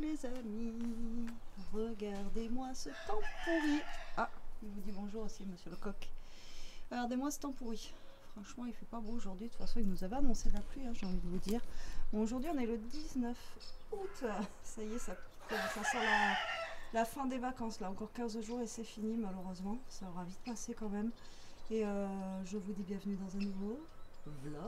les amis, regardez-moi ce temps pourri. Ah, il vous dit bonjour aussi, monsieur le coq. Regardez-moi ce temps pourri. Franchement, il fait pas beau aujourd'hui. De toute façon, il nous avait annoncé de la pluie, hein, j'ai envie de vous dire. Bon, aujourd'hui, on est le 19 août. Ça y est, ça sent la fin des vacances. Là, encore 15 jours et c'est fini, malheureusement. Ça aura vite passé quand même. Et je vous dis bienvenue dans un nouveau vlog.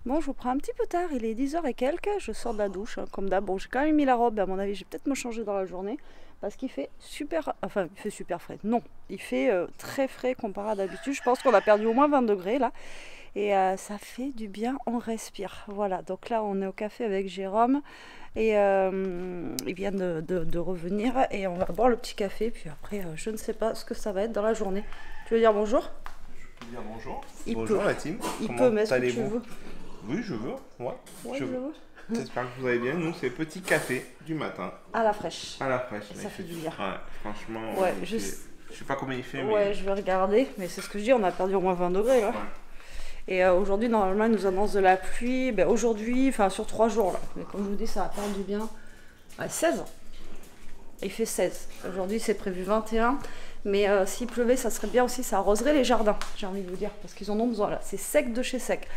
Bon, je vous prends un petit peu tard, il est 10h et quelques, je sors de la douche, hein, comme d'hab. Bon, j'ai quand même mis la robe, à mon avis, je vais peut-être me changer dans la journée, parce qu'il fait super, enfin, il fait super frais. Non, il fait très frais comparé à d'habitude. Je pense qu'on a perdu au moins 20 degrés, là. Et ça fait du bien, on respire. Voilà, donc là, on est au café avec Jérôme, et il vient de revenir, et on va boire le petit café, puis après, je ne sais pas ce que ça va être dans la journée. Tu veux dire bonjour? Je peux dire bonjour. Il bonjour peut. la team. Il Comment peut, mais est-ce que tu allez-vous? veux? Oui, je veux. Ouais, Ouais, je veux. J'espère que vous allez bien. Nous, c'est petit café du matin. À la fraîche. À la fraîche. Ça fait du bien. Ouais, franchement. Ouais, je sais pas combien il fait. Ouais, mais... je vais regarder, mais c'est ce que je dis, on a perdu au moins 20 degrés là. Ouais. Et aujourd'hui, normalement, ils nous annoncent de la pluie. Ben, aujourd'hui, enfin sur 3 jours là. Mais comme je vous dis, ça va faire du bien. 16. Il fait 16. Aujourd'hui, c'est prévu 21. Mais s'il pleuvait, ça serait bien aussi, ça arroserait les jardins, j'ai envie de vous dire, parce qu'ils en ont besoin là. C'est sec de chez sec.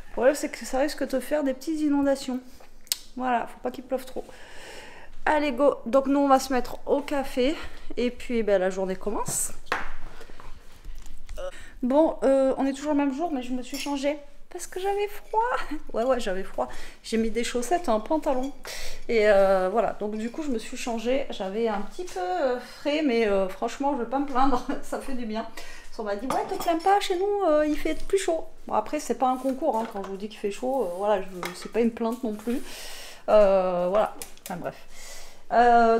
Le problème, c'est que ça risque de te faire des petites inondations. Voilà, faut pas qu'il pleuve trop. Allez, go. Donc nous, on va se mettre au café. Et puis, ben, la journée commence. Bon, on est toujours le même jour, mais je me suis changée. Parce que j'avais froid. Ouais, j'avais froid. J'ai mis des chaussettes et un pantalon. Et voilà, donc du coup, je me suis changée. J'avais un petit peu frais, mais franchement, je vais pas me plaindre. Ça fait du bien. On m'a dit, ouais, te plains pas, chez nous, il fait plus chaud. Bon, après, c'est pas un concours, hein, quand je vous dis qu'il fait chaud. Voilà, c'est pas une plainte non plus. Voilà, enfin bref.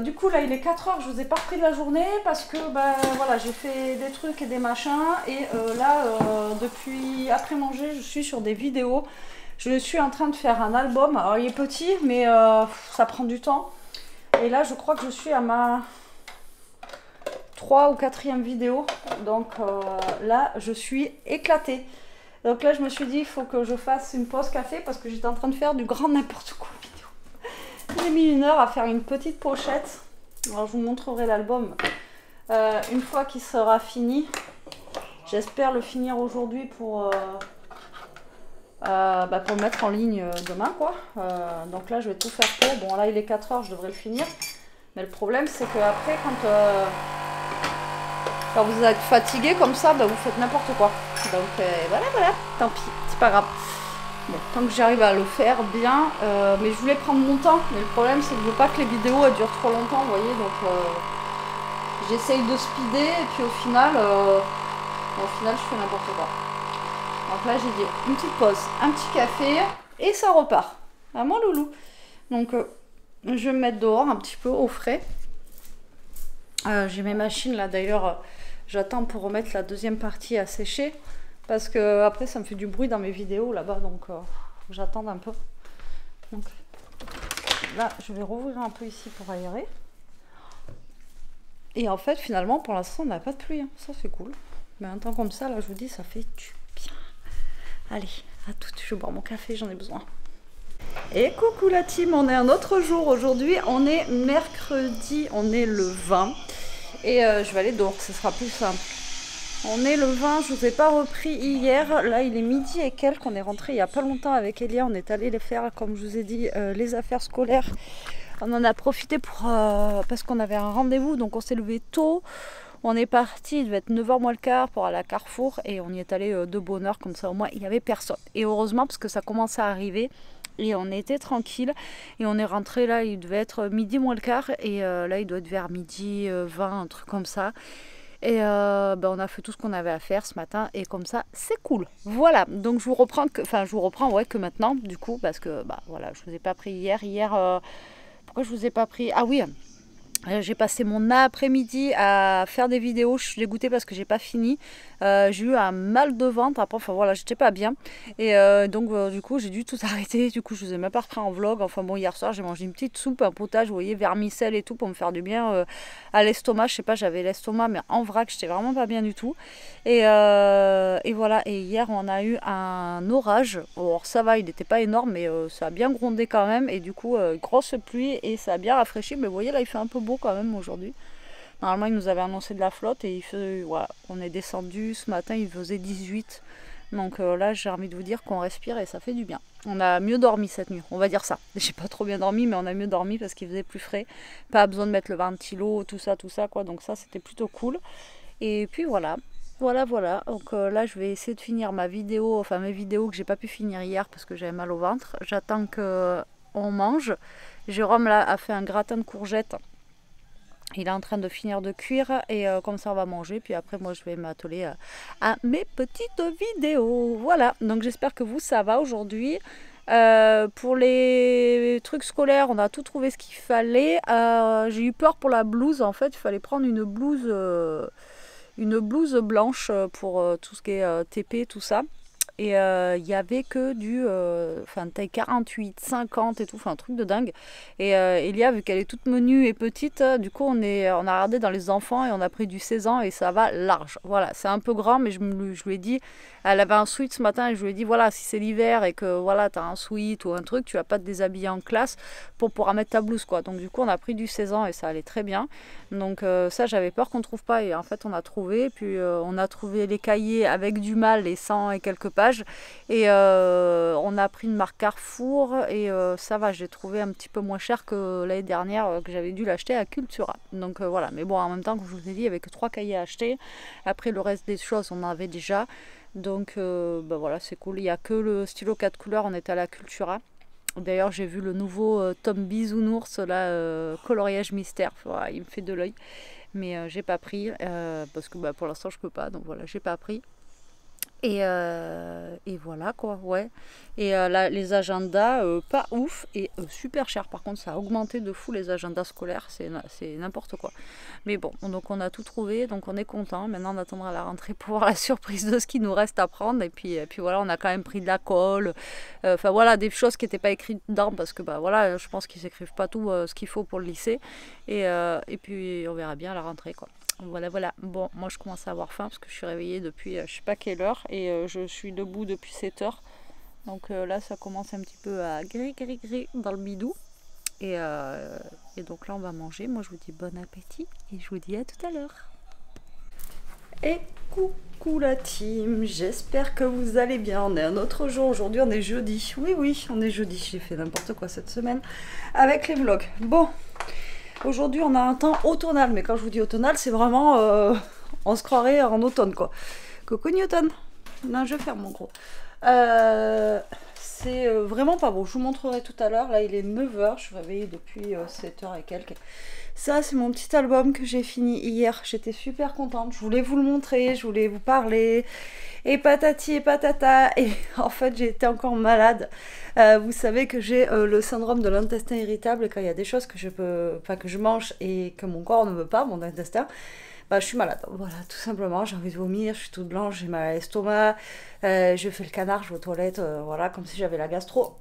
Du coup là il est 4h, je vous ai pas repris de la journée parce que ben voilà, j'ai fait des trucs et des machins et là depuis après manger je suis sur des vidéos. Je suis en train de faire un album, alors il est petit mais ça prend du temps et là je crois que je suis à ma 3 ou 4e vidéo, donc là je suis éclatée. Donc là je me suis dit il faut que je fasse une pause café parce que j'étais en train de faire du grand n'importe quoi. J'ai mis 1 heure à faire une petite pochette. Alors je vous montrerai l'album une fois qu'il sera fini. J'espère le finir aujourd'hui pour le mettre en ligne demain quoi. Donc là je vais tout faire pour. Bon là il est 4h, je devrais le finir. Mais le problème c'est que après quand vous êtes fatigué comme ça, vous faites n'importe quoi. Donc voilà, tant pis, c'est pas grave. Bon, tant que j'arrive à le faire bien, mais je voulais prendre mon temps, mais le problème c'est que je veux pas que les vidéos elles durent trop longtemps, vous voyez, donc j'essaye de speeder et puis au final je fais n'importe quoi. Donc là j'ai dit une petite pause, un petit café et ça repart. Vraiment loulou. Donc je vais me mettre dehors un petit peu au frais. J'ai mes machines là d'ailleurs, j'attends pour remettre la deuxième partie à sécher. Parce que après ça me fait du bruit dans mes vidéos là-bas, donc j'attends un peu. Donc là je vais rouvrir un peu ici pour aérer. Et en fait finalement pour l'instant on n'a pas de pluie, hein. Ça c'est cool. Mais un temps comme ça là je vous dis ça fait du bien. Allez, à toutes, je vais boire mon café, j'en ai besoin. Et coucou la team, on est un autre jour aujourd'hui, on est mercredi, on est le 20. Et je vais aller dehors, ce sera plus simple. On est le 20, je ne vous ai pas repris hier. Là, il est midi et quelques. On est rentré il n'y a pas longtemps avec Elia. On est allé les faire, comme je vous ai dit, les affaires scolaires. On en a profité parce qu'on avait un rendez-vous. Donc, on s'est levé tôt. On est parti, il devait être 9h moins le quart pour aller à Carrefour. Et on y est allé de bonne heure, comme ça au moins il n'y avait personne. Et heureusement, parce que ça commençait à arriver. Et on était tranquille. Et on est rentré là, il devait être midi moins le quart. Et là, il doit être vers midi 20, un truc comme ça. Et on a fait tout ce qu'on avait à faire ce matin et comme ça c'est cool. Voilà, donc je vous reprends que maintenant du coup parce que voilà, je vous ai pas pris hier. Pourquoi je vous ai pas pris? Ah oui, J'ai passé mon après-midi à faire des vidéos, je suis dégoûtée parce que j'ai pas fini. J'ai eu un mal de ventre, après, enfin voilà, j'étais pas bien. Et donc du coup j'ai dû tout arrêter, du coup je vous ai même pas repris en vlog. Enfin bon, hier soir j'ai mangé une petite soupe, un potage, vous voyez, vermicelle et tout pour me faire du bien à l'estomac. Je sais pas, j'avais l'estomac mais en vrac, j'étais vraiment pas bien du tout. Et voilà, et hier on a eu un orage. Alors ça va, il n'était pas énorme mais ça a bien grondé quand même. Et du coup grosse pluie et ça a bien rafraîchi. Mais vous voyez là il fait un peu beau quand même aujourd'hui. Normalement, ils nous avaient annoncé de la flotte et voilà, on est descendu ce matin, il faisait 18. Donc là, j'ai envie de vous dire qu'on respire et ça fait du bien. On a mieux dormi cette nuit, on va dire ça. J'ai pas trop bien dormi, mais on a mieux dormi parce qu'il faisait plus frais. Pas besoin de mettre le ventilo, tout ça, quoi. Donc ça, c'était plutôt cool. Et puis voilà. Voilà. Donc là, je vais essayer de finir ma vidéo, enfin mes vidéos que j'ai pas pu finir hier parce que j'avais mal au ventre. J'attends qu'on mange. Jérôme là a fait un gratin de courgettes. Il est en train de finir de cuire et comme ça on va manger. Puis après moi je vais m'atteler à mes petites vidéos. Voilà, donc j'espère que vous ça va aujourd'hui. Pour les trucs scolaires, on a tout trouvé ce qu'il fallait. J'ai eu peur pour la blouse. En fait, il fallait prendre une blouse blanche pour tout ce qui est TP, tout ça. Et il y avait que du taille 48, 50 et tout, enfin un truc de dingue. Et Elia, vu qu'elle est toute menue et petite, du coup on a regardé dans les enfants et on a pris du 16 ans et ça va large. Voilà, c'est un peu grand, mais je lui ai dit, elle avait un sweat ce matin et je lui ai dit, voilà, si c'est l'hiver et que voilà, t'as un sweat ou un truc, tu vas pas te déshabiller en classe pour pouvoir mettre ta blouse, quoi. Donc du coup on a pris du 16 ans et ça allait très bien. Donc ça, j'avais peur qu'on ne trouve pas et en fait on a trouvé. Puis on a trouvé les cahiers avec du mal, les 100 et quelques pages. Et on a pris une marque Carrefour et ça va, j'ai trouvé un petit peu moins cher que l'année dernière que j'avais dû l'acheter à Cultura. Donc voilà, mais bon, en même temps, comme je vous ai dit, avec 3 cahiers à acheter. Après le reste des choses, on en avait déjà. Donc voilà, c'est cool. Il n'y a que le stylo 4 couleurs, on était à la Cultura. D'ailleurs, j'ai vu le nouveau tome Bisounours, là, coloriage mystère. Voilà, il me fait de l'œil. Mais j'ai pas pris parce que pour l'instant, je peux pas. Donc voilà, j'ai pas pris. Et voilà quoi, ouais. Et là, les agendas, pas ouf et super cher. Par contre, ça a augmenté de fou les agendas scolaires, c'est n'importe quoi. Mais bon, donc on a tout trouvé, donc on est content. Maintenant, on attendra la rentrée pour voir la surprise de ce qu'il nous reste à prendre. Et puis voilà, on a quand même pris de la colle. Enfin voilà, des choses qui n'étaient pas écrites dedans parce que voilà, je pense qu'ils s'écrivent pas tout ce qu'il faut pour le lycée. Et puis on verra bien à la rentrée quoi. Voilà. Bon, moi je commence à avoir faim parce que je suis réveillée depuis je sais pas quelle heure et je suis debout depuis 7 heures. Donc là, ça commence un petit peu à gris dans le bidou. Et donc là, on va manger. Moi, je vous dis bon appétit et je vous dis à tout à l'heure. Et coucou la team, j'espère que vous allez bien. On est un autre jour, aujourd'hui on est jeudi. Oui, on est jeudi, j'ai fait n'importe quoi cette semaine avec les vlogs. Bon. Aujourd'hui, on a un temps automnal, mais quand je vous dis automnal, c'est vraiment... on se croirait en automne, quoi. Coucou Newton. Non, je ferme mon gros. C'est vraiment pas beau. Je vous montrerai tout à l'heure. Là, il est 9h. Je suis réveillée depuis 7h et quelques. Ça, c'est mon petit album que j'ai fini hier. J'étais super contente. Je voulais vous le montrer. Je voulais vous parler. Et patati et patata. Et en fait, j'ai été encore malade. Vous savez que j'ai le syndrome de l'intestin irritable. Quand il y a des choses que je mange et que mon corps ne veut pas, mon intestin, je suis malade. Voilà, tout simplement. J'ai envie de vomir. Je suis toute blanche. J'ai mal à l'estomac. Je fais le canard. Je vais aux toilettes. Voilà, comme si j'avais la gastro.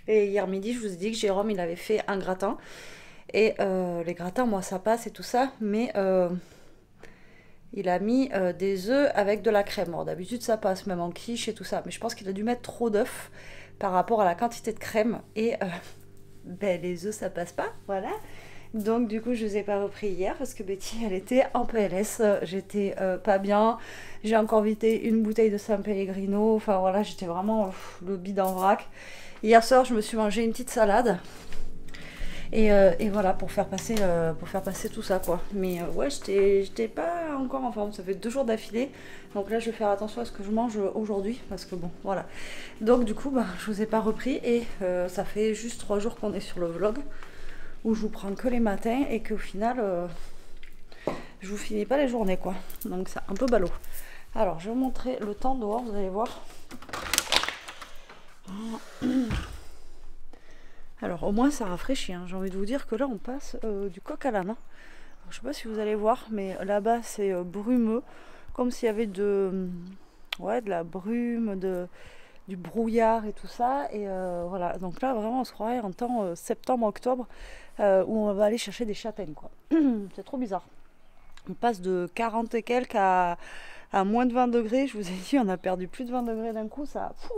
Et hier midi, je vous ai dit que Jérôme, il avait fait un gratin. Et les gratins, moi, ça passe et tout ça. Mais il a mis des œufs avec de la crème. D'habitude, ça passe, même en quiche et tout ça. Mais je pense qu'il a dû mettre trop d'œufs par rapport à la quantité de crème. Et les œufs, ça passe pas. Voilà. Donc, du coup, je ne les ai pas repris hier parce que Betty, elle était en PLS. J'étais pas bien. J'ai encore vidé une bouteille de San Pellegrino. Enfin, voilà, j'étais vraiment le bide en vrac. Hier soir, je me suis mangé une petite salade. Et voilà, pour faire passer tout ça, quoi. Mais ouais, j'étais pas encore en forme. Ça fait 2 jours d'affilée. Donc là, je vais faire attention à ce que je mange aujourd'hui. Parce que bon, voilà. Donc du coup, je vous ai pas repris. Et ça fait juste 3 jours qu'on est sur le vlog. Où je vous prends que les matins. Et qu'au final, je vous finis pas les journées, quoi. Donc c'est un peu ballot. Alors, je vais vous montrer le temps dehors. Vous allez voir. Alors au moins ça rafraîchit, hein. J'ai envie de vous dire que là on passe du coq à l'âne. Hein. Je sais pas si vous allez voir, mais là-bas c'est brumeux, comme s'il y avait de la brume, du brouillard et tout ça. Et voilà, donc là vraiment on se croirait en temps septembre-octobre où on va aller chercher des châtaignes, quoi. C'est trop bizarre. On passe de 40 et quelques à moins de 20 degrés. Je vous ai dit, on a perdu plus de 20 degrés d'un coup, ça... Fou.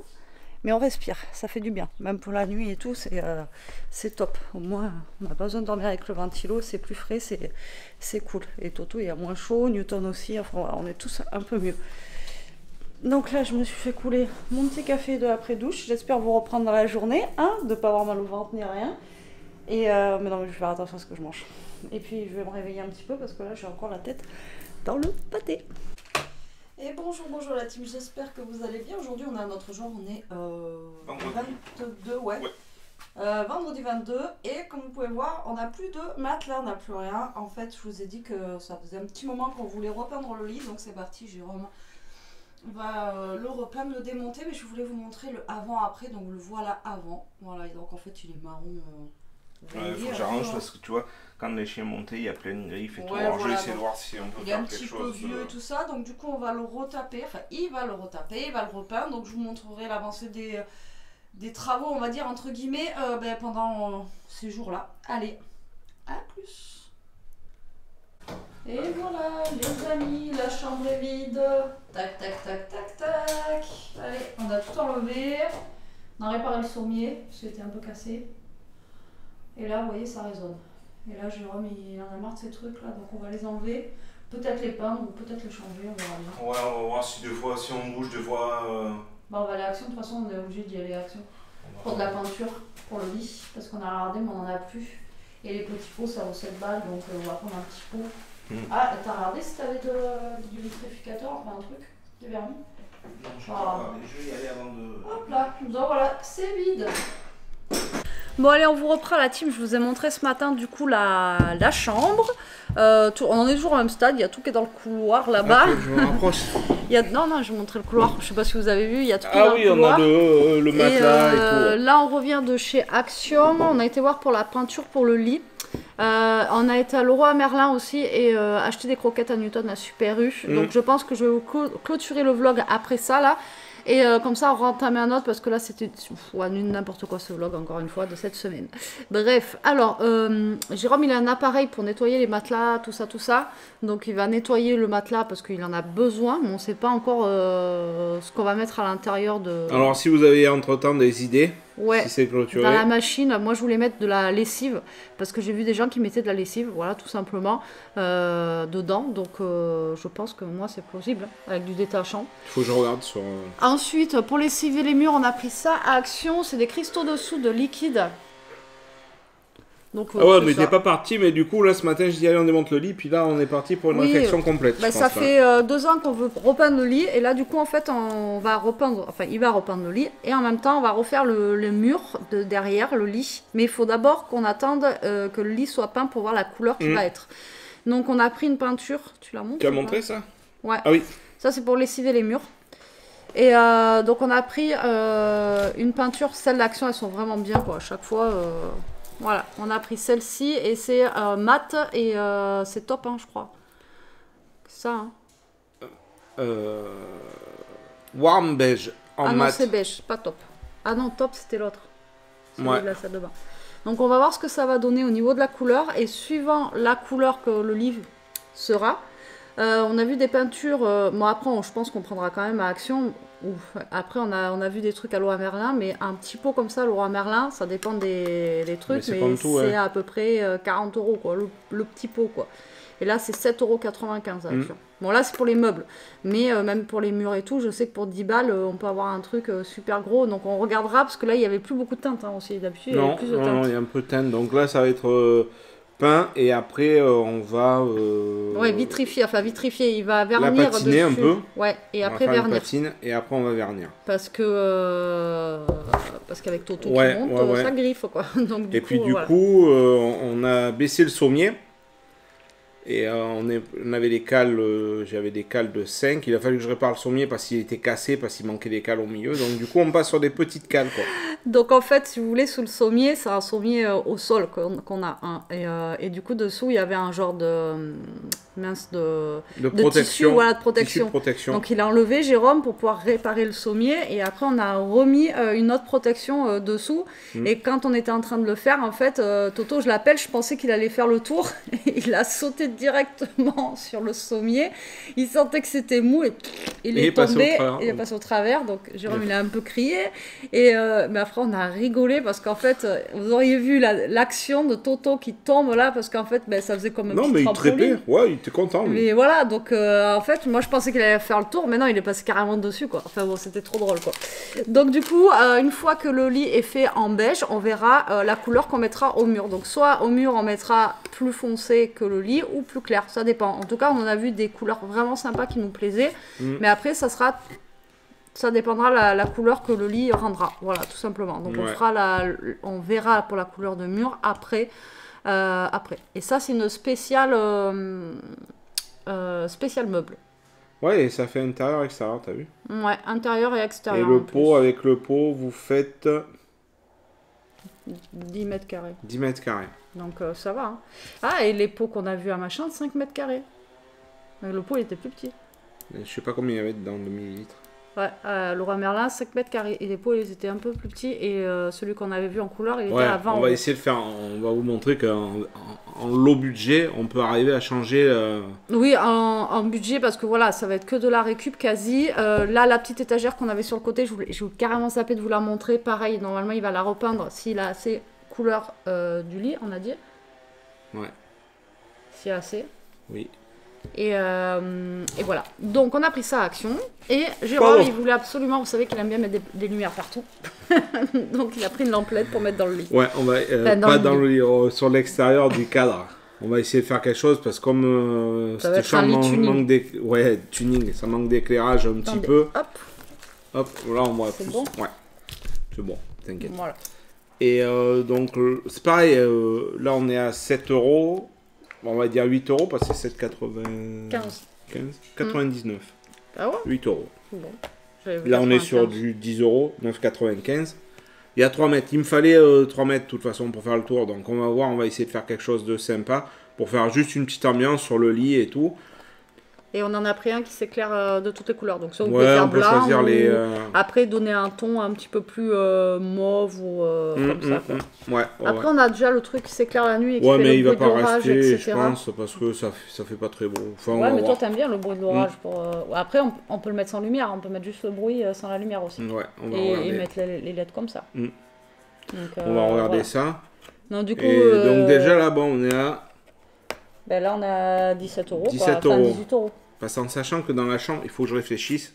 Mais on respire, ça fait du bien. Même pour la nuit et tout, c'est top. Au moins, on n'a pas besoin de dormir avec le ventilo, c'est plus frais, c'est cool. Et Toto, il y a moins chaud, Newton aussi, enfin voilà, on est tous un peu mieux. Donc là, je me suis fait couler mon petit café de l'après-douche. J'espère vous reprendre dans la journée, hein, de ne pas avoir mal au ventre ni rien. Et mais non, mais je vais faire attention à ce que je mange. Et puis, je vais me réveiller un petit peu parce que là, j'ai encore la tête dans le pâté. Et bonjour la team, j'espère que vous allez bien. Aujourd'hui on est à notre jour, on est 22, ouais. Vendredi 22, et comme vous pouvez voir, on n'a plus de matelas, on n'a plus rien. En fait, je vous ai dit que ça faisait un petit moment qu'on voulait repeindre le lit, donc c'est parti, Jérôme va le repeindre, le démonter, mais je voulais vous montrer le avant-après, donc le voilà avant. Voilà, et donc en fait il est marron. Il faut que j'arrange parce que tu vois, quand les chiens montaient, il y a plein de griffes et tout. Alors je vais essayer de voir si on peut faire quelque chose. Il est un petit peu vieux et tout ça, donc du coup on va le retaper, enfin il va le retaper, il va le repeindre, donc je vous montrerai l'avancée des travaux, on va dire entre guillemets, pendant ces jours-là. Allez, à plus. Et voilà les amis, la chambre est vide. Tac tac tac tac tac. Allez, on a tout enlevé. On a réparé le sommier, parce qu'il était un peu cassé. Et là, vous voyez, ça résonne. Et là, Jérôme, il en a marre de ces trucs-là, donc on va les enlever. Peut-être les peindre ou peut-être les changer, on verra bien. Ouais, on va voir si on bouge deux fois. Bah, on va aller à Action, de toute façon, on est obligé d'y aller à Action. Pour de la peinture, pour le lit, parce qu'on a regardé, mais on n'en a plus. Et les petits pots, ça vaut 7 balles, donc on va prendre un petit pot. Ah, t'as regardé si t'avais du vitrificateur, enfin un truc, du vernis? Non, je sais pas, mais je vais y aller avant de... Hop là, donc voilà, c'est vide. Bon allez, on vous reprend la team, je vous ai montré ce matin du coup la chambre. On en est toujours au même stade, il y a tout qui est dans le couloir là-bas. Je me rapproche. Non, je vais vous montrer le couloir, je sais pas si vous avez vu, il y a tout qui est dans le couloir. Ah oui, on a le matelas et tout. Là on revient de chez Action, on a été voir pour la peinture pour le lit. On a été à Leroy Merlin aussi et acheter des croquettes à Newton à Super U. Donc je pense que je vais vous clôturer le vlog après ça là. Et comme ça, on va entamer un autre parce que là, c'était n'importe quoi ce vlog, encore une fois, de cette semaine. Bref, alors, Jérôme, il a un appareil pour nettoyer les matelas, tout ça. Donc, il va nettoyer le matelas parce qu'il en a besoin, mais on ne sait pas encore ce qu'on va mettre à l'intérieur de... Alors, si vous avez entre-temps des idées, ouais, si c'est clôturé... Dans la machine, moi, je voulais mettre de la lessive parce que j'ai vu des gens qui mettaient de la lessive, voilà, tout simplement, dedans. Donc, je pense que moi, c'est plausible, avec du détachant. Il faut que je regarde sur... Ensuite, pour lessiver les murs, on a pris ça à Action. C'est des cristaux de soude liquide. Donc, ah ouais, mais t'es pas parti, mais du coup, là, ce matin, je dis, allez, on démonte le lit, puis là, on est parti pour une réflexion complète. Bah, ça fait 2 ans qu'on veut repeindre le lit, et là, du coup, en fait, on va repeindre, enfin, il va repeindre le lit, et en même temps, on va refaire le mur de derrière le lit. Mais il faut d'abord qu'on attende que le lit soit peint pour voir la couleur qu'il va être. Donc, on a pris une peinture, tu la montres? Tu as montré ça? Ouais. Ah oui. Ça, c'est pour lessiver les murs. Et donc, on a pris une peinture, celles d'Action, elles sont vraiment bien, quoi, à chaque fois... Voilà, on a pris celle-ci et c'est mat et c'est top, hein, je crois. Ça, hein. Warm beige en mat. Ah non, c'est beige, pas top. Ah non, top, c'était l'autre. Ouais. De la salle de bain. Donc, on va voir ce que ça va donner au niveau de la couleur. Et suivant la couleur que le livre sera, on a vu des peintures... bon, après, je pense qu'on prendra quand même à Action... Après, on a vu des trucs à Leroy Merlin, mais un petit pot comme ça, Leroy Merlin, ça dépend des trucs, mais c'est à peu près 40 €, quoi, le petit pot, quoi. Et là, c'est 7,95 €. Bon, là, c'est pour les meubles, mais même pour les murs et tout, je sais que pour 10 balles, on peut avoir un truc super gros, donc on regardera, parce que là, il n'y avait plus beaucoup de teintes, hein, aussi, d'habitude, il y avait plus de teintes. Non, il y a un peu de teinte, donc là, ça va être... peint et après on va ouais, vitrifier, il va vernir la patiner dessus. Un peu, ouais, et après vernir, patine, et après on va vernir parce qu'avec Toto qui monte, ça griffe, quoi. Donc, et puis du coup on a baissé le sommier Et on avait des cales, j'avais des cales de 5. Il a fallu que je répare le sommier parce qu'il était cassé, parce qu'il manquait des cales au milieu. Donc du coup, on passe sur des petites cales, quoi. Donc en fait, si vous voulez, sous le sommier, c'est un sommier au sol qu'on a un. Et du coup, dessous, il y avait un genre de mince de protection. Tissu, voilà, de protection. Tissu de protection. Donc il a enlevé Jérôme pour pouvoir réparer le sommier. Et après, on a remis une autre protection dessous. Et quand on était en train de le faire, en fait, Toto, je l'appelle, je pensais qu'il allait faire le tour. Il a sauté directement sur le sommier. Il sentait que c'était mou et il est tombé. Il est passé au travers. Donc Jérôme, il a un peu crié. Et mais après, on a rigolé parce qu'en fait, vous auriez vu l'action de Toto qui tombe là parce qu'en fait, ben, ça faisait comme un petit trampoline. Non, mais il trépait. Ouais, il était content. Lui. Mais voilà, donc en fait, moi je pensais qu'il allait faire le tour, mais non, il est passé carrément dessus, quoi. Enfin bon, c'était trop drôle, quoi. Donc du coup, une fois que le lit est fait en beige, on verra la couleur qu'on mettra au mur. Donc soit au mur, on mettra plus foncé que le lit ou plus clair, ça dépend. En tout cas, on en a vu des couleurs vraiment sympas qui nous plaisaient, mais après, ça dépendra la couleur que le lit rendra. Voilà, tout simplement. Donc on verra pour la couleur de mur après. Et ça, c'est une spéciale meuble. Ouais, et ça fait intérieur et extérieur, t'as vu? Ouais, intérieur et extérieur. Et le pot, avec le pot, vous faites 10 mètres carrés. 10 mètres carrés. Donc ça va. Hein. Ah, et les pots qu'on a vus à machin, 5 mètres carrés. Le pot, il était plus petit. Je sais pas combien il y avait dedans de millilitres. Ouais, Laura Merlin, 5 mètres carrés. Et les pots, ils étaient un peu plus petits. Et celui qu'on avait vu en couleur, il était à 20 on va essayer de faire. On va vous montrer qu'en low budget, on peut arriver à changer. Oui, en budget, parce que voilà, ça va être que de la récup quasi. Là, la petite étagère qu'on avait sur le côté, je voulais carrément zapper de vous la montrer. Pareil, normalement, il va la repeindre s'il a assez couleur du lit, on a dit. Ouais. S'il y a assez. Oui. Et voilà. Donc on a pris ça à Action. Et Jérôme, il voulait absolument, vous savez qu'il aime bien mettre des lumières partout. Donc il a pris une lamplette pour mettre dans le lit. Ouais, on va pas dans le lit, sur l'extérieur du cadre. On va essayer de faire quelque chose parce que comme cette chambre manque tuning, ça manque d'éclairage un petit peu. Hop, là on voit plus. Bon. Ouais. C'est bon, t'inquiète. Voilà. Et donc c'est pareil, là on est à 7 €. On va dire 8 € parce que c'est 99. Ah ouais 8 €. Bon. Là, on est sur du 10 €, 9,95. Il y a 3 mètres. Il me fallait 3 mètres de toute façon pour faire le tour. Donc, on va voir, on va essayer de faire quelque chose de sympa pour faire juste une petite ambiance sur le lit et tout. Et on en a pris un qui s'éclaire de toutes les couleurs. Donc, ça, on peut faire blanc. Choisir les, après, donner un ton un petit peu plus mauve ou comme ça. Quoi. Ouais, après, on a déjà le truc qui s'éclaire la nuit et qui fait mais le bruit de l'orage, rester, etc. je pense, parce que ça fait pas très beau. Enfin, ouais, mais toi, t'aimes bien le bruit de l'orage. Après, on peut le mettre sans lumière. On peut mettre juste le bruit sans la lumière aussi. Ouais, on va et mettre les LED comme ça. Donc, on va regarder ça. Non, du coup, donc déjà, là, bon, on est à... Ben là, on a 17 €. 17 enfin, €. 18 €. Parce qu'en sachant que dans la chambre, il faut que je réfléchisse.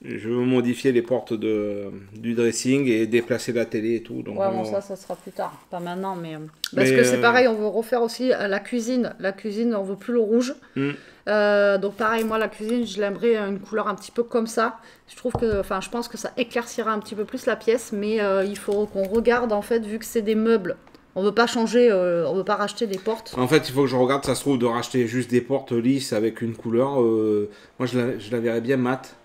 Je veux modifier les portes du dressing et déplacer la télé et tout. Donc ouais, bon, ça sera plus tard. Pas maintenant, mais... Parce que c'est pareil, on veut refaire aussi la cuisine. La cuisine, on veut plus le rouge. Donc pareil, moi, la cuisine, je l'aimerais une couleur un petit peu comme ça. Je pense que ça éclaircira un petit peu plus la pièce. Mais il faut qu'on regarde, en fait, vu que c'est des meubles. On veut pas changer, on veut pas racheter des portes. En fait, il faut que je regarde, ça se trouve, de racheter juste des portes lisses avec une couleur. Moi, je la verrais bien mat,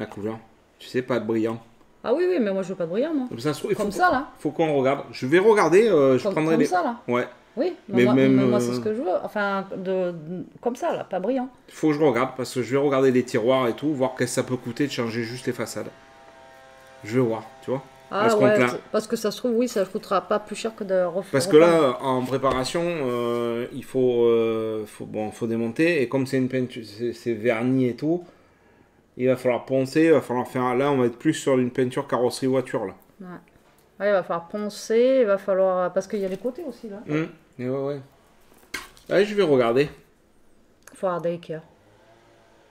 la couleur. Tu sais, pas de brillant. Ah oui, mais moi, je veux pas de brillant, moi. Ça se trouve, comme ça, là. Faut qu'on regarde. Je vais regarder, comme ça, là. Ouais. Oui, mais moi, c'est ce que je veux. Enfin, comme ça, là, pas brillant. Il faut que je regarde, parce que je vais regarder les tiroirs et tout, voir qu'est-ce que ça peut coûter de changer juste les façades. Je vais voir, tu vois. Ah ouais, parce que ça se trouve, oui, ça ne coûtera pas plus cher que de refaire. Parce que là, en préparation, il faut démonter. Et comme c'est une peinture, c'est verni et tout, il va falloir poncer, il va falloir faire... Là, on va être plus sur une peinture carrosserie voiture, là. Ouais, il va falloir poncer, il va falloir... Parce qu'il y a les côtés aussi, là. Et ouais. Allez, je vais regarder. Il faut avoir des Ikea.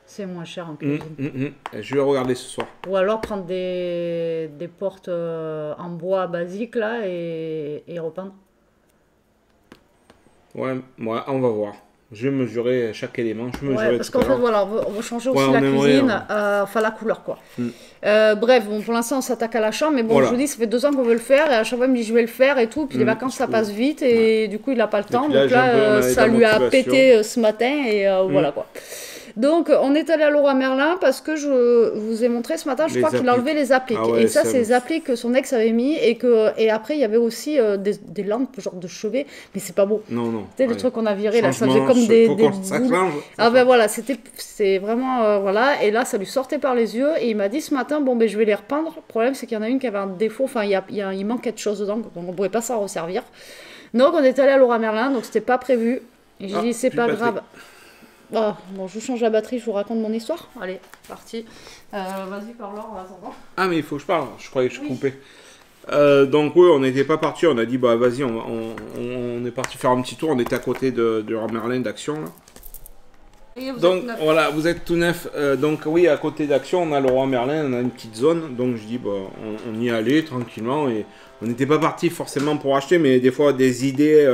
C'est moins cher en cuisine. Je vais regarder ce soir. Ou alors prendre des portes en bois basique là et repeindre. Ouais, on va voir. Je vais mesurer chaque élément. Je mesurerai Ouais, parce tout qu'en à fait, l'heure. voilà, on veut changer aussi Ouais, la on aimerait, cuisine, enfin la couleur, quoi. Mm. Bref, bon, pour l'instant, on s'attaque à la chambre, mais bon, Voilà. je vous dis, ça fait 2 ans qu'on veut le faire, et à chaque fois, il me dit, je vais le faire et tout, puis les Mm, vacances, ça je passe vite, et du coup, il n'a pas le temps. puis là, Donc j'ai un peu- on là, a ça de la lui a motivation. pété ce matin, et voilà, quoi. Donc, on est allé à Leroy Merlin parce que je vous ai montré ce matin, je Les crois qu'il a appliques. enlevé les appliques. Ah ouais, et ça, ça c'est me- les appliques que son ex avait mis. Et après, il y avait aussi des lampes, genre de chevet. Mais c'est pas beau. Non, non. Tu sais, le Ouais. truc qu'on a viré, là, ça faisait Changement, comme des faut boules. qu'on- ça change. Ah ben voilà, c'est vraiment... voilà. Et là, ça lui sortait par les yeux. Et il m'a dit ce matin, bon, ben je vais les repeindre. Le problème, c'est qu'il y en a une qui avait un défaut. Enfin, il manque quelque chose dedans. Donc, on pouvait pas s'en resservir. Donc, on est allé à Leroy Merlin. Donc, c'était pas prévu. Et j'ai Ah, dit, c'est plus pas de batterie. grave. Ah, bon, je change la batterie, je vous raconte mon histoire. Allez, parti. Vas-y, parle-leur, on va s'entendre. Ah, mais il faut que je parle. Je croyais que je Oui. coupais. Donc, oui, on n'était pas parti. On a dit, bah, vas-y, on est parti faire un petit tour. On était à côté de Merlin d'Action, là. Et vous Donc êtes neuf. voilà, vous êtes tout neuf. Donc oui, à côté d'Action, on a le Roi Merlin, on a une petite zone. Donc je dis, bah, on y allait tranquillement. Et on n'était pas parti forcément pour acheter, mais des fois des idées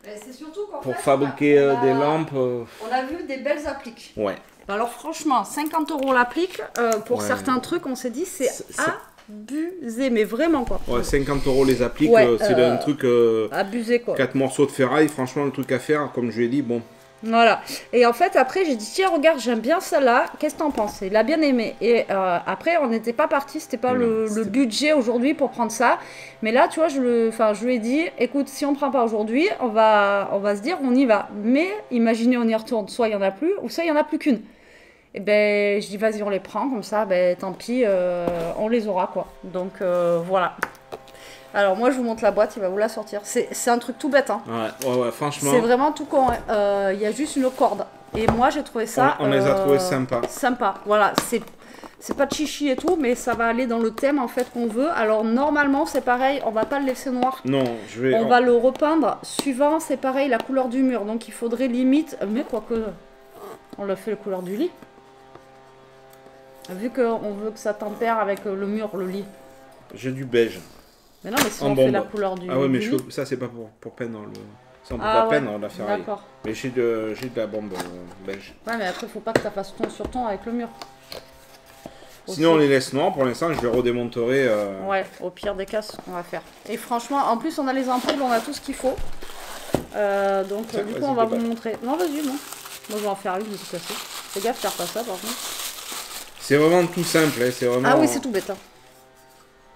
C'est surtout qu'en pour fait, fabriquer on a- des lampes. On a vu des belles appliques. Ouais. Alors franchement, 50 € l'applique, pour Ouais. certains trucs, on s'est dit, c'est C'est- abusé, mais vraiment quoi. Ouais, 50 € les appliques, Ouais, c'est un truc. Abusé quoi. 4 morceaux de ferraille, franchement, le truc à faire, comme je lui ai dit, bon. Voilà. Et en fait, après, j'ai dit, tiens, regarde, j'aime bien celle-là, qu'est-ce que t'en penses? Il a bien aimé. Et après, on n'était pas parti, c'était pas Non, le c'était- budget aujourd'hui pour prendre ça. Mais là, tu vois, je lui ai dit, écoute, si on prend pas aujourd'hui, on va se dire, on y va. Mais imaginez, on y retourne, soit il y en a plus, ou soit il y en a plus qu'une. Et ben, je dis, vas-y, on les prend, comme ça, ben, tant pis, on les aura, quoi. Donc, voilà. Alors, moi, je vous montre la boîte, il va vous la sortir. C'est un truc tout bête, hein. Ouais, franchement. C'est vraiment tout con. Hein. Il y a juste une corde. Et moi, j'ai trouvé ça. On les a trouvés sympas. Sympa. Voilà. C'est pas de chichi et tout, mais ça va aller dans le thème en fait qu'on veut. Alors, normalement, c'est pareil. On va pas le laisser noir. Non, je vais. On va le repeindre. Suivant, c'est pareil, la couleur du mur. Donc, il faudrait limite. Mais quoique. On l'a fait la couleur du lit. Vu qu'on veut que ça tempère avec le mur, le lit. J'ai du beige. Mais non, mais si En on fait bombe. la couleur du Ah ouais, mais du je lit. peux- ça, c'est pas pour peindre le. Ça, on peut Ah pas ouais, peindre la ferraille. d'accord. Mais j'ai de la bombe beige. Ouais, mais après, faut pas que ça fasse ton sur ton avec le mur. Sinon, on Aussi. les laisse noirs. Pour l'instant, je les redémonterai. Ouais, au pire des cas, c'est ce qu'on va faire. Et franchement, en plus, on a les ampoules, on a tout ce qu'il faut. Donc, Tiens, du coup, vas-y, on va déballe. vous montrer. Non, vas-y, non. Moi, je vais en faire une de toute façon. Fais gaffe, faire pas ça, par contre. C'est vraiment tout simple. Hein, c'est vraiment. Ah oui, c'est tout bête. Hein.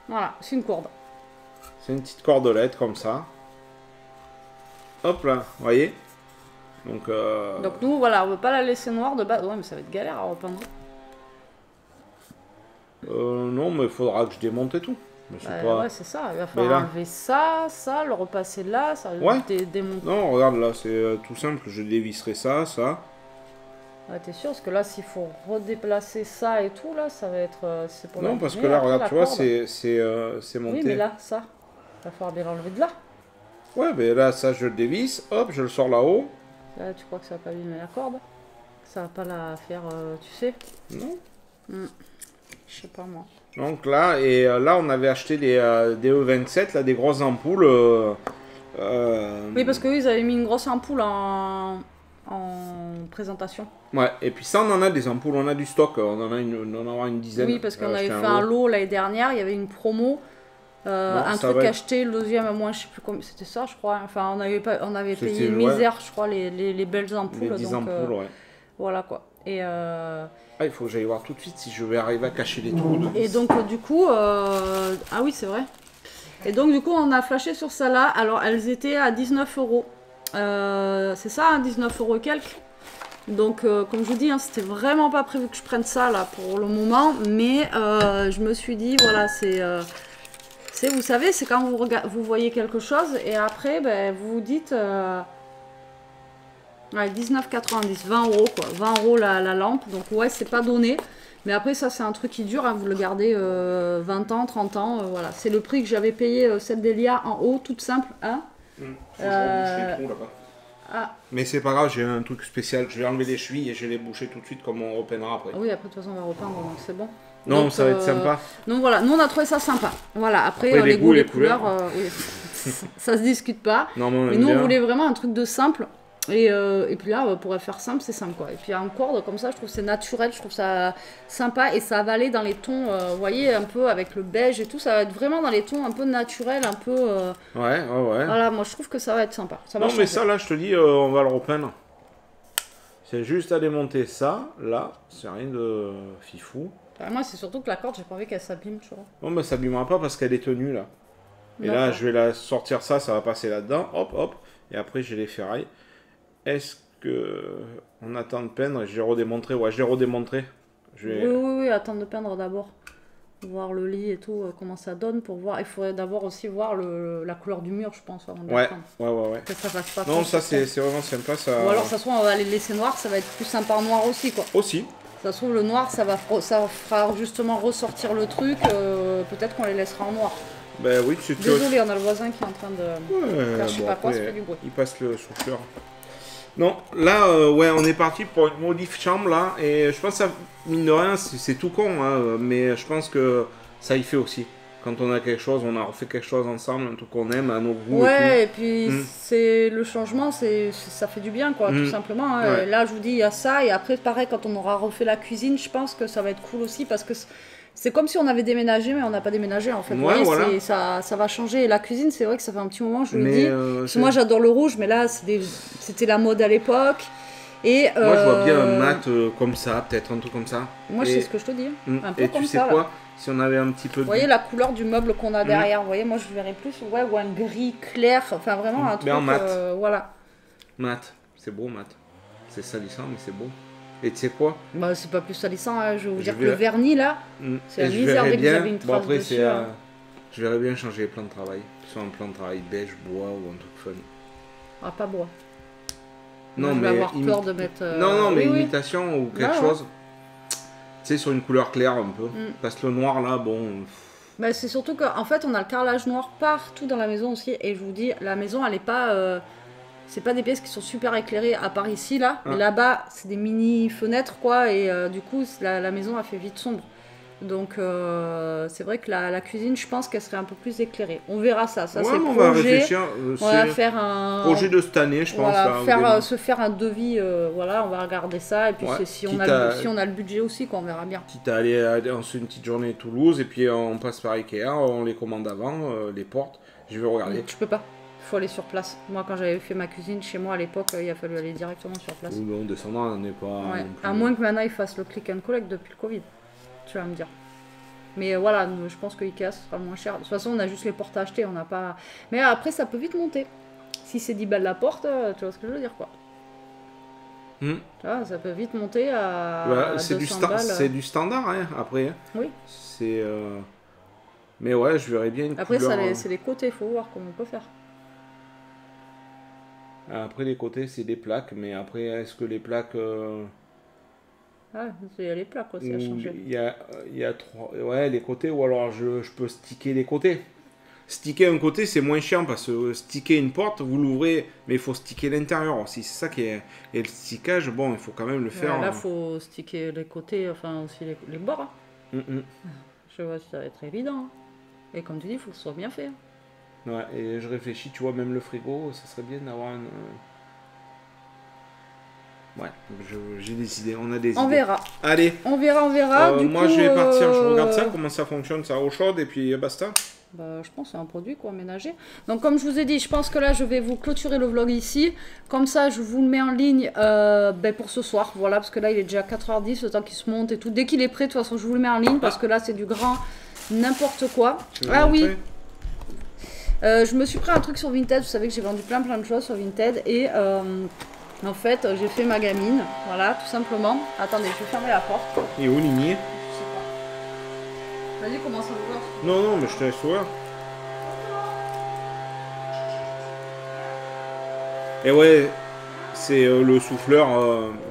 Voilà, c'est une corde. C'est une petite cordelette comme ça. Hop là, vous voyez. Donc. Donc, nous, voilà, on veut pas la laisser noire de base. Ouais, mais ça va être galère à repeindre. Non, mais il faudra que je démonte et tout. Mais c'est Bah, pas... ouais, c'est ça. Il va Mais falloir là- enlever ça, le repasser là, ça va Ouais. démonter. Non, regarde là, c'est tout simple. Je dévisserai ça. Ouais, t'es sûr? Parce que là, s'il faut redéplacer ça et tout, là, ça va être. C'est pour Non, parce l'enlever, que là, après, regarde, la tu vois, corde. c'est monté. Oui, mais là, ça, il va falloir bien l'enlever de là. Ouais, mais là, ça, je le dévisse. Hop, je le sors là-haut. Là, tu crois que ça va pas abîmer la corde? Ça va pas la faire, tu sais? Non. Je sais pas moi. Donc là, et là, on avait acheté des E27, là, des grosses ampoules. Oui, parce qu'eux, ils avaient mis une grosse ampoule en présentation. Ouais, et puis ça, on en a des ampoules, on a du stock, on en aura une dizaine. Oui, parce qu'on avait acheté fait un lot l'année dernière, il y avait une promo. Un ça truc va être- acheté, le deuxième à moins, je sais plus combien, c'était ça, je crois. Enfin, on avait C'était- payé une ouais. misère, je crois, les belles ampoules. Les 10 donc, ampoules, ouais. voilà quoi. Ah, il faut que j'aille voir tout de suite si je vais arriver à cacher les trous. Et donc, du coup, ah oui, c'est vrai. Et donc, du coup, on a flashé sur ça là. Alors, elles étaient à 19 €. C'est ça, hein, 19 € et quelques. Donc, comme je vous dis, hein, c'était vraiment pas prévu que je prenne ça là pour le moment. Mais je me suis dit, voilà, vous savez, c'est quand vous voyez quelque chose et après, ben, vous vous dites. Ouais, 19,90, 20 € quoi. 20 € la lampe. Donc, ouais, c'est pas donné. Mais après, ça, c'est un truc qui dure. Hein, vous le gardez 20 ans, 30 ans. Voilà. C'est le prix que j'avais payé cette Delia en haut, toute simple. Hein. Ah. Mais c'est pas grave, j'ai un truc spécial. Je vais enlever les chevilles et je vais les boucher tout de suite comme on repeindra après. Ah oui, après, de toute façon, on va repeindre, donc c'est bon. Non, Donc, ça va être sympa. Donc voilà, nous on a trouvé ça sympa. Voilà, après, Après, les goûts, les couleurs, oui, ça se discute pas. Non, mais on Mais aime nous on bien. voulait vraiment un truc de simple. Et puis là, pour faire simple, c'est simple quoi. Et puis en corde, comme ça, je trouve que c'est naturel, je trouve ça sympa et ça va aller dans les tons, vous voyez, un peu avec le beige et tout, ça va être vraiment dans les tons un peu naturels, un peu. Ouais. Voilà, moi je trouve que ça va être sympa. Ça va Non, mais changer. ça, là, je te dis, on va le repeindre. C'est juste à démonter ça, là, c'est rien de fifou. Moi, c'est surtout que la corde, j'ai pas envie qu'elle s'abîme, tu vois. Non, mais ça s'abîmera pas parce qu'elle est tenue, là. Et là, D'accord. je vais la sortir ça, ça va passer là-dedans, hop, et après, j'ai les ferrailles. Est-ce que on attend de peindre? J'ai redémontré, ouais, j'ai redémontré. Je vais... Oui, attendre de peindre d'abord. Voir le lit et tout, comment ça donne pour voir. Il faudrait d'abord aussi voir la couleur du mur, je pense, avant de Ouais, la peindre. ouais. Que ça fasse pas Non, trop ça, sombre. c'est vraiment sympa, ça... Ou alors, ça se trouve, on va les laisser noirs, ça va être plus sympa en noir aussi, quoi. Aussi. Ça se trouve, le noir, ça fera justement ressortir le truc. Peut-être qu'on les laissera en noir. Ben oui, tu... Désolé, on a le voisin qui est en train de faire je sais pas quoi, ça fait du bruit. Il passe le souffleur. Non, là, ouais, on est parti pour une modif chambre, là, et je pense que ça, mine de rien, c'est tout con, hein, mais je pense que ça y fait aussi. Quand on a quelque chose, on a refait quelque chose ensemble, un truc qu'on aime, à nos goûts Ouais, et et puis Mm. c'est le changement, ça fait du bien, quoi, tout simplement. Hein. Ouais. Là, je vous dis, il y a ça, et après, pareil, quand on aura refait la cuisine, je pense que ça va être cool aussi, parce que c'est comme si on avait déménagé, mais on n'a pas déménagé, en fait. Vous Ouais, voyez, voilà. ça va changer. Et la cuisine, c'est vrai que ça fait un petit moment, je vous le Mais, dis. c'est- Moi, j'adore le rouge, mais là, c'était la mode à l'époque. Et, Moi, je vois bien un mat comme ça, peut-être un truc comme ça. Moi, Et- c'est ce que je te dis. Un peu Et comme tu sais ça, là. quoi? Si on avait un petit peu Vous de... voyez la couleur du meuble qu'on a derrière. Vous voyez, moi, je verrais plus, ouais, ou un gris clair. Enfin, vraiment un truc. Mais en mat. Voilà. Mat, c'est beau, mat. C'est salissant, mais c'est beau. Et tu sais quoi? Bah, c'est pas plus salissant, hein. Je vais vous Je dire que vais- le vernis, là, c'est Et la je misère verrais dès que vous bien... avez une Bon, trace après, dessus. c'est... Hein. Je verrais bien changer les plans de travail. Soit un plan de travail beige, bois ou un truc fun. Ah, pas bois. Non, Moi, je mais vais avoir peur de mettre. Non, mais oui, oui. imitation ou quelque Ouais. chose. Tu sais, sur une couleur claire un peu. Parce que le noir, là, bon... Bah, c'est surtout qu'en fait, on a le carrelage noir partout dans la maison aussi. Et je vous dis, la maison, elle est pas. C'est pas des pièces qui sont super éclairées, à part ici, là. Mais là-bas, c'est des mini fenêtres, quoi. Et du coup, la maison, a fait vite sombre. Donc, c'est vrai que la cuisine, je pense qu'elle serait un peu plus éclairée. On verra ça. Ça, Ouais, c'est mais on projet. va réfléchir. On va C'est faire un projet de cette année, je pense. voilà, là, au début. se faire un devis, voilà, on va regarder ça. Et puis Ouais, si on quitte a à- si on a le budget aussi, quoi, on verra bien. Quitte à aller on se fait une petite journée à Toulouse et puis on passe par Ikea, on les commande avant, les portes. Je vais regarder. Je peux pas. Il faut aller sur place. Moi, quand j'avais fait ma cuisine chez moi à l'époque, il a fallu aller directement sur place. Ou non, descendant, on n'est pas. Ouais. non plus- À moins que maintenant ils fassent le click and collect depuis le Covid. Tu vas me dire. Mais voilà, je pense que Ikea ce sera moins cher. De toute façon, on a juste les portes à acheter, on n'a pas. Mais après, ça peut vite monter. Si c'est 10 balles la porte, tu vois ce que je veux dire, quoi. Hmm. Tu vois, ça peut vite monter à Ouais, c'est 200 du, balles. c'est du standard, hein, après. Hein. Oui. C'est. Mais ouais, je verrais bien une Après, couleur. c'est les côtés, faut voir comment on peut faire. Après, les côtés, c'est des plaques, mais après, est-ce que les plaques. Ah, c'est les plats, quoi, c'est à changer. Il y a trois. Ouais, les côtés, ou alors je peux sticker les côtés. Sticker un côté, c'est moins chiant parce que sticker une porte, vous l'ouvrez, mais il faut sticker l'intérieur aussi. C'est ça qui est. Et le stickage, bon, il faut quand même le faire. Là, faut sticker les côtés, enfin aussi les bords. Hein. Je vois si ça va être évident. Hein. Et comme tu dis, il faut que ce soit bien fait. Hein. Ouais, et je réfléchis, tu vois, même le frigo, ça serait bien d'avoir une. Ouais, j'ai des idées, on a des idées. On verra. Allez, On verra. Du moi coup, je vais partir, je regarde ça, comment ça fonctionne, ça eau chaude, et puis basta. Bah, je pense que c'est un produit quoi, ménager. Donc comme je vous ai dit, je pense que là je vais vous clôturer le vlog ici. Comme ça je vous le mets en ligne pour ce soir. Voilà, parce que là il est déjà 4h10, le temps qu'il se monte et tout. Dès qu'il est prêt, de toute façon je vous le mets en ligne parce que là c'est du grand n'importe quoi. Ah oui, je me suis pris un truc sur Vinted. Vous savez que j'ai vendu plein de choses sur Vinted. Et en fait j'ai fait ma gamine. Voilà, tout simplement. Attendez, je vais fermer la porte. Et où Nini? Vas-y, commence à ouvrir. Non, mais je te laisse ouvrir. Et ouais, c'est le souffleur,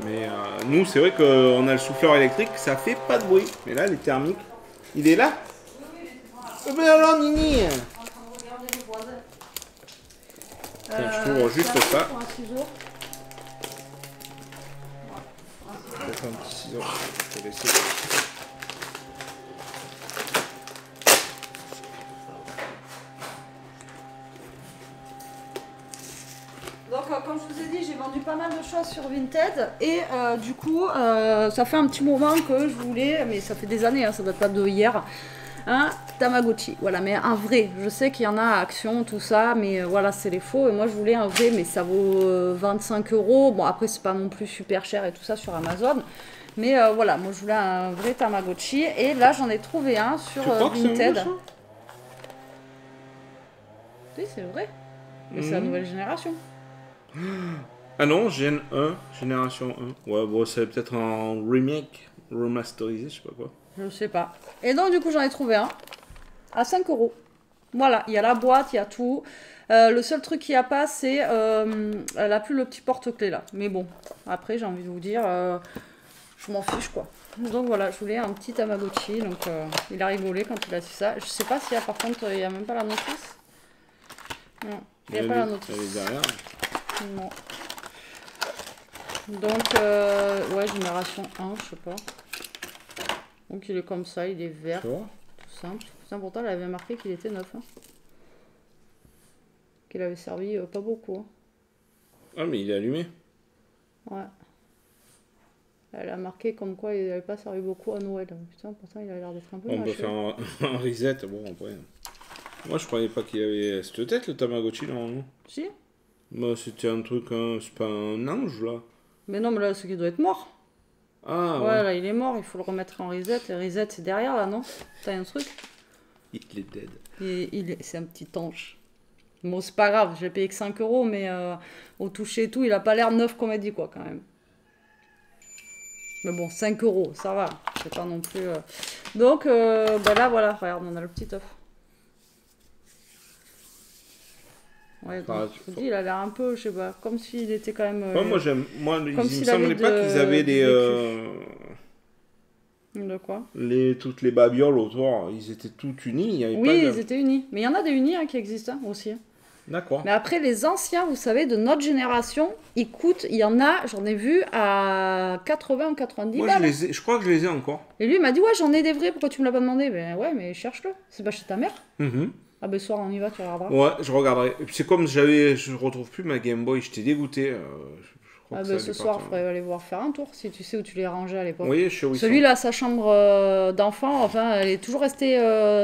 mais nous c'est vrai qu'on a le souffleur électrique, ça fait pas de bruit. Mais là, les thermiques, il est là? Eh ben alors Nini! Tiens, je t'ouvre juste ça. Peut-être un petit ciseau, je vais laisser. Donc, comme je vous ai dit, j'ai vendu pris pas mal de choses sur Vinted et du coup, ça fait un petit moment que je voulais, mais ça fait des années, hein, ça date pas de hier, un Tamagotchi. Voilà, mais un vrai. Je sais qu'il y en a à Action, tout ça, mais voilà, c'est les faux. Et moi, je voulais un vrai, mais ça vaut 25 €. Bon, après, c'est pas non plus super cher et tout ça sur Amazon. Mais voilà, moi, je voulais un vrai Tamagotchi. Et là, j'en ai trouvé un sur Vinted. Oui, c'est vrai. Mais c'est la nouvelle génération. Ah non, Gen 1, Génération 1. Ouais, bon, c'est peut-être un remake, remasterisé, je sais pas quoi. Je sais pas. Et donc, du coup, j'en ai trouvé un à 5 €. Voilà, il y a la boîte, il y a tout. Le seul truc qu'il n'y a pas, c'est elle a plus le petit porte-clés là. Mais bon, après, j'ai envie de vous dire, je m'en fiche quoi. Donc voilà, je voulais un petit Tamagotchi. Donc il a rigolé quand il a su ça. Je sais pas s'il y a, par contre, il n'y a même pas la notice. Non, il n'y a pas la notice. Elle est derrière. Non. Donc, ouais, génération 1, je sais pas. Donc il est comme ça, il est vert, tout simple. Pourtant, elle avait marqué qu'il était neuf. Hein. Qu'il avait servi pas beaucoup. Hein. Ah, mais il est allumé. Ouais. Elle a marqué comme quoi il n'avait pas servi beaucoup à Noël. Putain, pourtant, il a l'air d'être un peu On peut faire un reset. Bon, après. Moi, je croyais pas qu'il y avait cette tête, le Tamagotchi, normalement. Si. Bah, c'était un truc, c'est pas un ange, là. Mais non, mais là, c'est qu'il doit être mort. Ah, ouais. Là, il est mort, il faut le remettre en reset. Et reset, c'est derrière, là, non? T'as un truc? Il est dead. C'est un petit ange. Bon, c'est pas grave, je l'ai payé que 5 €, mais au toucher et tout, il a pas l'air neuf comme elle dit, quoi, quand même. Mais bon, 5 €, ça va. C'est pas non plus... Donc, bah là, voilà, regarde, on a le petit œuf. Ouais, donc, je vous dis, il a l'air un peu, je sais pas, comme s'il était quand même... Ouais, moi, il me semblait pas qu'ils avaient des... De quoi? Toutes les babioles autour, ils étaient toutes unis. Ils étaient unis. Mais il y en a des unis hein, qui existent hein, aussi. D'accord. Mais après, les anciens, vous savez, de notre génération, ils coûtent, il y en a, j'en ai vu, à 80 ou 90 balles. Moi, je crois que je les ai encore. Et lui, il m'a dit, ouais, j'en ai des vrais, pourquoi tu me l'as pas demandé? Ben ouais, mais cherche-le. C'est pas chez ta mère? Ah ben, soir, on y va, tu regarderas. Ouais, je regarderai. C'est comme je retrouve plus ma Game Boy, j'étais dégoûté. Ah ben, ce soir, il faudrait aller voir faire un tour, si tu sais où tu les rangeais à l'époque. Oui, je sais où ils sont. Celui-là, sa chambre d'enfant, enfin, elle est toujours restée...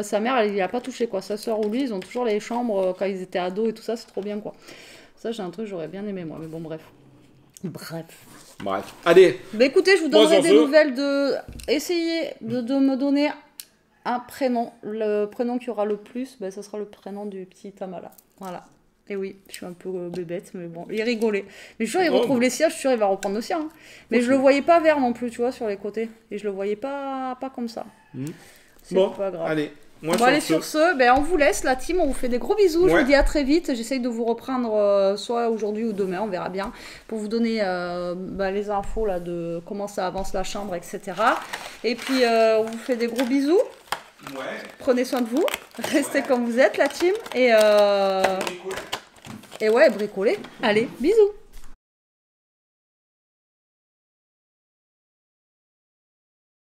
sa mère, elle y a pas touché, quoi. Sa soeur ou lui, ils ont toujours les chambres quand ils étaient ados et tout ça, c'est trop bien, quoi. Ça, j'ai un truc, j'aurais bien aimé, moi. Mais bon, bref. Bref. Allez. Bah écoutez, je vous donnerai des nouvelles de... Essayez de me donner un prénom. Le prénom qui aura le plus, bah, ça sera le prénom du petit Tamala. Voilà. Et oui, je suis un peu bébête, mais bon, il rigolait. Mais je suis sûr, il retrouve les sièges, je suis sûr, il va reprendre le sien. Hein. Mais je le voyais pas vert non plus, tu vois, sur les côtés. Et je le voyais pas comme ça. C'est pas grave. Allez. Bon, allez, sur ce, ben, on vous laisse, la team, on vous fait des gros bisous. Je vous dis à très vite. J'essaye de vous reprendre soit aujourd'hui ou demain, on verra bien, pour vous donner les infos là, de comment ça avance la chambre, etc. Et puis, on vous fait des gros bisous. Ouais. Prenez soin de vous. Restez comme vous êtes, la team. Et ouais, bricolez. Allez, bisous.